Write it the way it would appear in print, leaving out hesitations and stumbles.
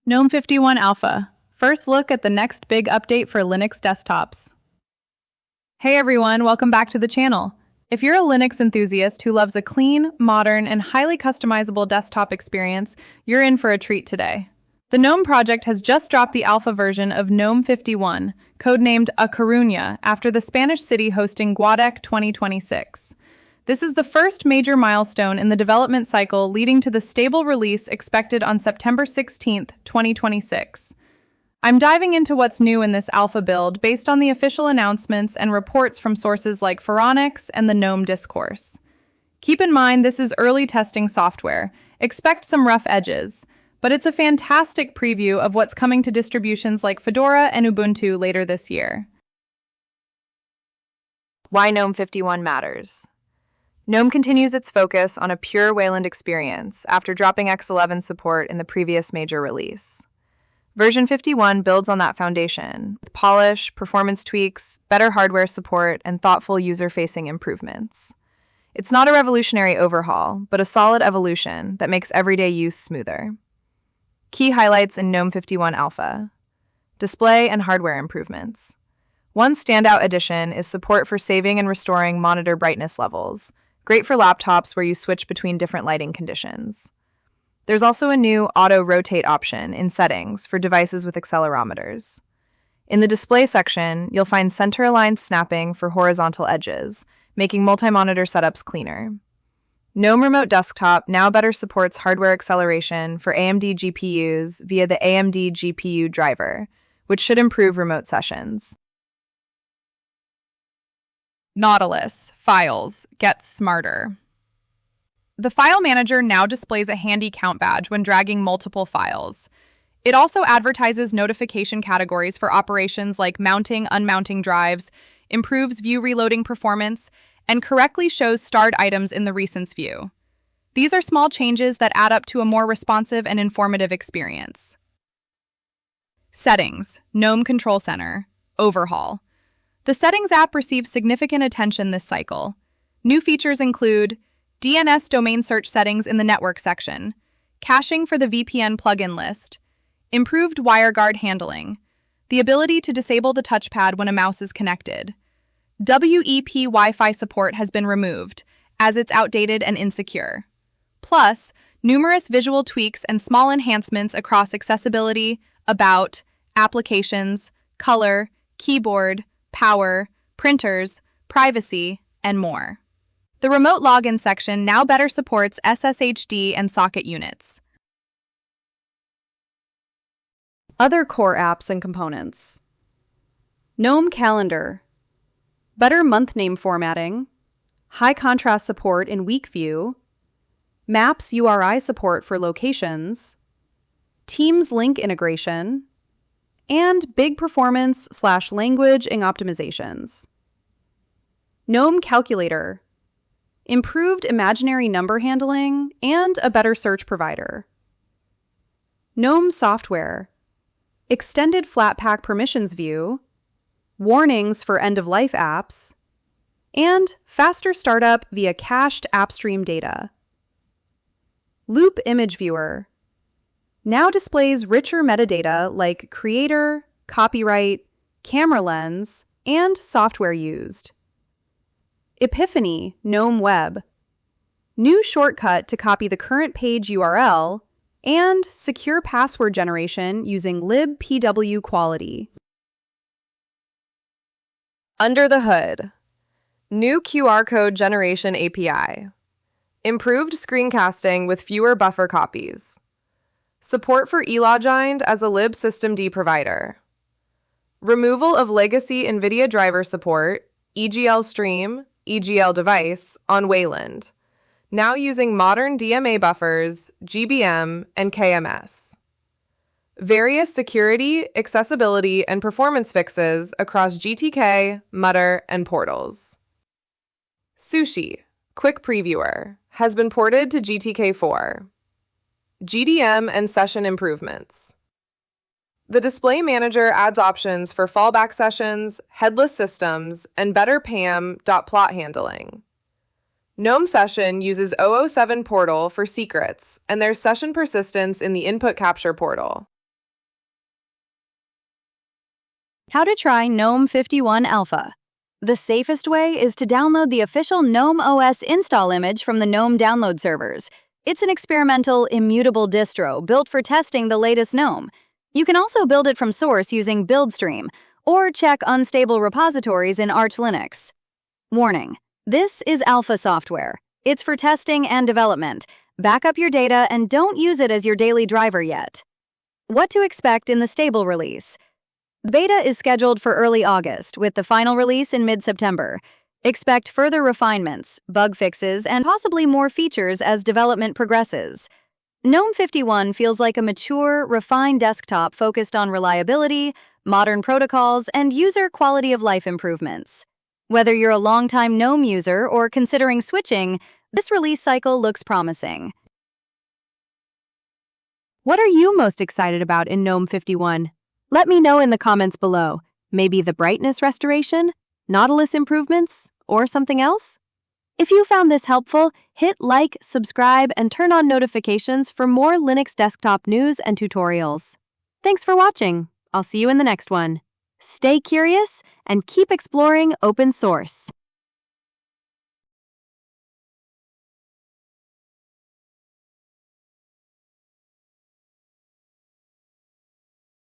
GNOME 51 Alpha. First look at the next big update for Linux desktops. Hey everyone, welcome back to the channel. If you're a Linux enthusiast who loves a clean, modern, and highly customizable desktop experience, you're in for a treat today. The GNOME project has just dropped the alpha version of GNOME 51, codenamed a Coruña, after the Spanish city hosting GUADEC 2026. This is the first major milestone in the development cycle leading to the stable release expected on September 16, 2026. I'm diving into what's new in this alpha build based on the official announcements and reports from sources like Phoronix and the GNOME Discourse. Keep in mind this is early testing software. Expect some rough edges, but it's a fantastic preview of what's coming to distributions like Fedora and Ubuntu later this year. Why GNOME 51 matters. GNOME continues its focus on a pure Wayland experience after dropping X11 support in the previous major release. Version 51 builds on that foundation, with polish, performance tweaks, better hardware support, and thoughtful user-facing improvements. It's not a revolutionary overhaul, but a solid evolution that makes everyday use smoother. Key highlights in GNOME 51 Alpha. Display and hardware improvements. One standout addition is support for saving and restoring monitor brightness levels, great for laptops where you switch between different lighting conditions. There's also a new auto-rotate option in settings for devices with accelerometers. In the display section, you'll find center-aligned snapping for horizontal edges, making multi-monitor setups cleaner. GNOME Remote Desktop now better supports hardware acceleration for AMD GPUs via the AMD GPU driver, which should improve remote sessions. Nautilus Files gets smarter. The file manager now displays a handy count badge when dragging multiple files. It also advertises notification categories for operations like mounting, unmounting drives, improves view reloading performance, and correctly shows starred items in the recents view. These are small changes that add up to a more responsive and informative experience. Settings, GNOME Control Center, overhaul. The Settings app receives significant attention this cycle. New features include DNS domain search settings in the network section, caching for the VPN plugin list, improved WireGuard handling, the ability to disable the touchpad when a mouse is connected. WEP Wi-Fi support has been removed, as it's outdated and insecure. Plus, numerous visual tweaks and small enhancements across accessibility, about, applications, color, keyboard, power, printers, privacy, and more. The remote login section now better supports SSHD and socket units. Other core apps and components. GNOME Calendar. Better month name formatting. High contrast support in week view. Maps URI support for locations. Teams link integration. And big performance/languaging optimizations. GNOME Calculator. Improved imaginary number handling and a better search provider. GNOME Software. Extended Flatpak permissions view. Warnings for end-of-life apps. And faster startup via cached AppStream data. Loop Image Viewer. Now displays richer metadata like creator, copyright, camera lens, and software used. Epiphany GNOME Web. New shortcut to copy the current page URL and secure password generation using libpw quality. Under the hood. New QR code generation API. Improved screencasting with fewer buffer copies. Support for eLogind as a libsystemd provider. Removal of legacy NVIDIA driver support, EGL Stream, EGL device, on Wayland, now using modern DMA buffers, GBM, and KMS. Various security, accessibility, and performance fixes across GTK, Mutter, and portals. Sushi, Quick Previewer, has been ported to GTK4. GDM and session improvements. The display manager adds options for fallback sessions, headless systems, and better PAM.plot handling. GNOME Session uses 007 portal for secrets, and there's session persistence in the input capture portal. How to try GNOME 51 Alpha. The safest way is to download the official GNOME OS install image from the GNOME download servers. It's an experimental, immutable distro built for testing the latest GNOME. You can also build it from source using BuildStream, or check unstable repositories in Arch Linux. Warning: this is alpha software. It's for testing and development. Back up your data and don't use it as your daily driver yet. What to expect in the stable release. The beta is scheduled for early August, with the final release in mid-September. Expect further refinements, bug fixes, and possibly more features as development progresses. GNOME 51 feels like a mature, refined desktop focused on reliability, modern protocols, and user quality of life improvements. Whether you're a longtime GNOME user or considering switching, this release cycle looks promising. What are you most excited about in GNOME 51? Let me know in the comments below. Maybe the brightness restoration, Nautilus improvements, or something else? If you found this helpful, hit like, subscribe, and turn on notifications for more Linux desktop news and tutorials. Thanks for watching. I'll see you in the next one. Stay curious and keep exploring open source.